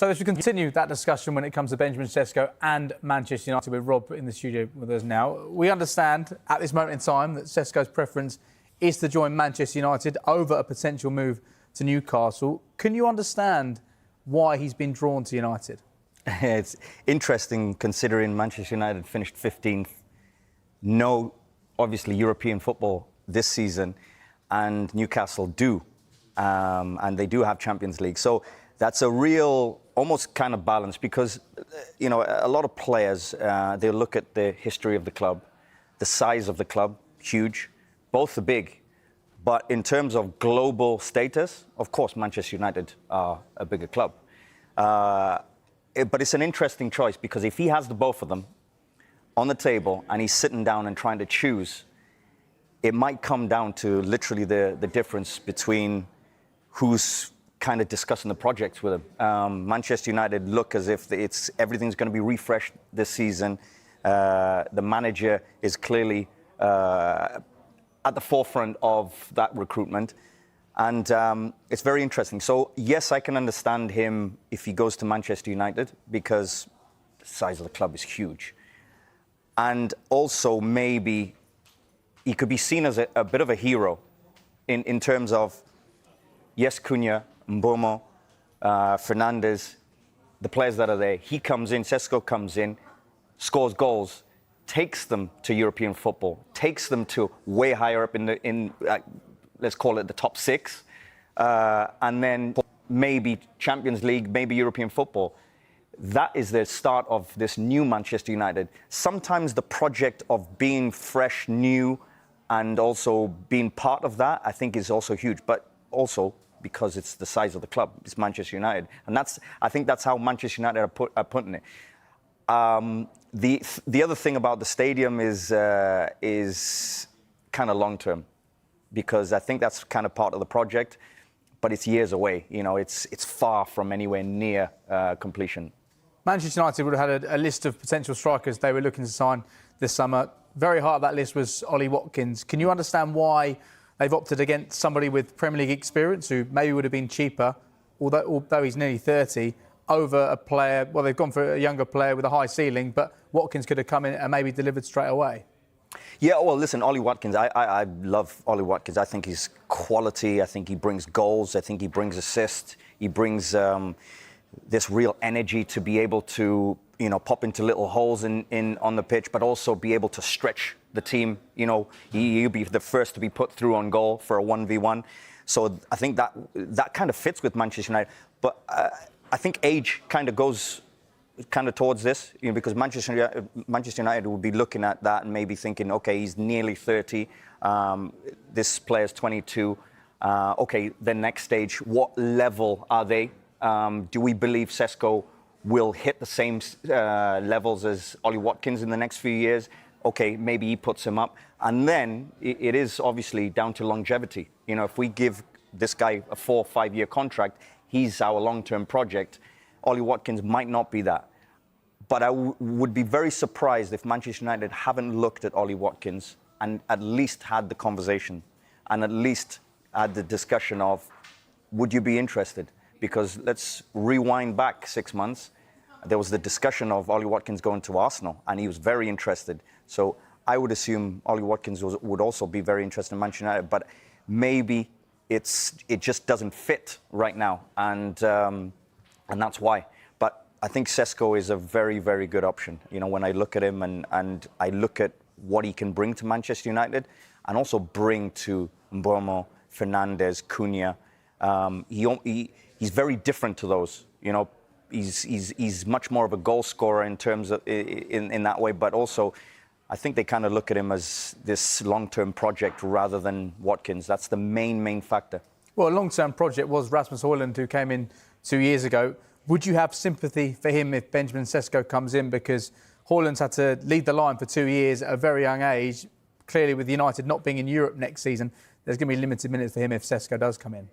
So as we continue that discussion when it comes to Benjamin Seško and Manchester United, with Rob in the studio with us now, we understand at this moment in time that Cesco's preference is to join Manchester United over a potential move to Newcastle. Can you understand why he's been drawn to United? It's interesting considering Manchester United finished 15th. No, obviously, European football this season, and Newcastle do. And they do have Champions League. So that's a real, almost kind of balance because, you know, a lot of players, they look at the history of the club, the size of the club, huge. Both are big. But in terms of global status, of course, Manchester United are a bigger club. But it's an interesting choice because if he has the both of them on the table and he's sitting down and trying to choose, it might come down to literally the difference between who's kind of discussing the projects with him. Manchester United look as if everything's going to be refreshed this season. The manager is clearly at the forefront of that recruitment. And it's very interesting. So, yes, I can understand him if he goes to Manchester United because the size of the club is huge. And also maybe he could be seen as a bit of a hero in terms of, yes, Cunha, Mbeumo, Fernandes, the players that are there. He comes in, Cesco comes in, scores goals, takes them to European football, takes them to way higher up in let's call it the top six, and then maybe Champions League, maybe European football. That is the start of this new Manchester United. Sometimes the project of being fresh, new, and also being part of that, I think is also huge. But also because it's the size of the club, it's Manchester United. And I think that's how Manchester United are putting it. The other thing about the stadium is kind of long-term, because I think that's kind of part of the project, but it's years away. You know, it's far from anywhere near completion. Manchester United would have had a list of potential strikers they were looking to sign this summer. Very high up that list was Ollie Watkins. Can you understand why they've opted against somebody with Premier League experience who maybe would have been cheaper, although he's nearly 30, over a player? Well, they've gone for a younger player with a high ceiling, but Watkins could have come in and maybe delivered straight away. Yeah, well, listen, Ollie Watkins, I love Ollie Watkins. I think he's quality. I think he brings goals. I think he brings assists. He brings this real energy to be able to, you know, pop into little holes on the pitch, but also be able to stretch the team. You know, he'll be the first to be put through on goal for a 1v1. So I think that kind of fits with Manchester United. But I think age kind of goes towards this, you know, because Manchester United will be looking at that and maybe thinking, okay, he's nearly 30. This player's 22. Okay, the next stage, what level are they? Do we believe Cesco will hit the same levels as Ollie Watkins in the next few years? Okay, maybe he puts him up. And then it is obviously down to longevity. You know, if we give this guy a 4 or 5 year contract, he's our long-term project. Ollie Watkins might not be that. But I would be very surprised if Manchester United haven't looked at Ollie Watkins and at least had the conversation and at least had the discussion of, would you be interested? Because let's rewind back 6 months. There was the discussion of Ollie Watkins going to Arsenal, and he was very interested. So I would assume Ollie Watkins would also be very interested in Manchester United, but maybe it just doesn't fit right now, and that's why. But I think Cesco is a very, very good option. You know, when I look at him and I look at what he can bring to Manchester United, and also bring to Mbeumo, Fernandes, Cunha. He's very different to those. You know, he's much more of a goal scorer in terms of in that way, but also I think they kind of look at him as this long-term project rather than Watkins. That's the main factor. Well, a long-term project was Rasmus Højlund, who came in 2 years ago. Would you have sympathy for him if Benjamin Seško comes in? Because Højlund's had to lead the line for 2 years at a very young age. Clearly, with United not being in Europe next season, there's going to be limited minutes for him if Cesco does come in.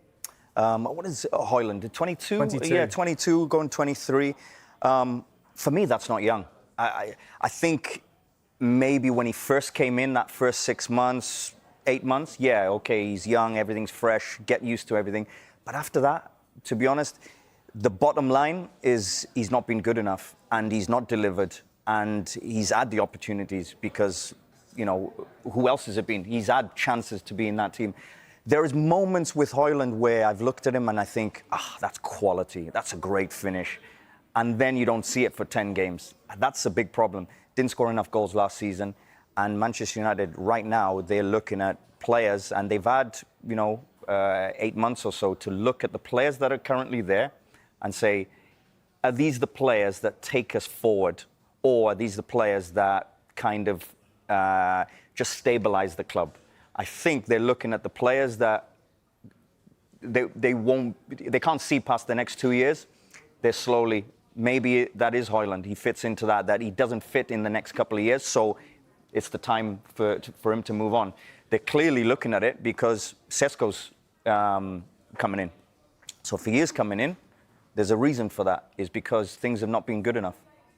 What is Højlund? 22? 22. Yeah, 22, going 23. For me, that's not young. I think maybe when he first came in, that first 6 months, 8 months, yeah, okay, he's young, everything's fresh, get used to everything. But after that, to be honest, The bottom line is he's not been good enough, and he's not delivered, and he's had the opportunities because, you know, who else has it been? He's had chances to be in that team. There is moments with Højlund where I've looked at him and I think, that's quality. That's a great finish. And then you don't see it for 10 games. That's a big problem. Didn't score enough goals last season. And Manchester United, right now, they're looking at players, and they've had, 8 months or so to look at the players that are currently there and say, are these the players that take us forward? Or are these the players that kind of just stabilize the club? I think they're looking at the players that they can't see past the next 2 years. They're slowly, maybe that is Højlund. He fits into that he doesn't fit in the next couple of years. So it's the time for him to move on. They're clearly looking at it because Cesco's coming in. So if he is coming in, there's a reason for that, is because things have not been good enough.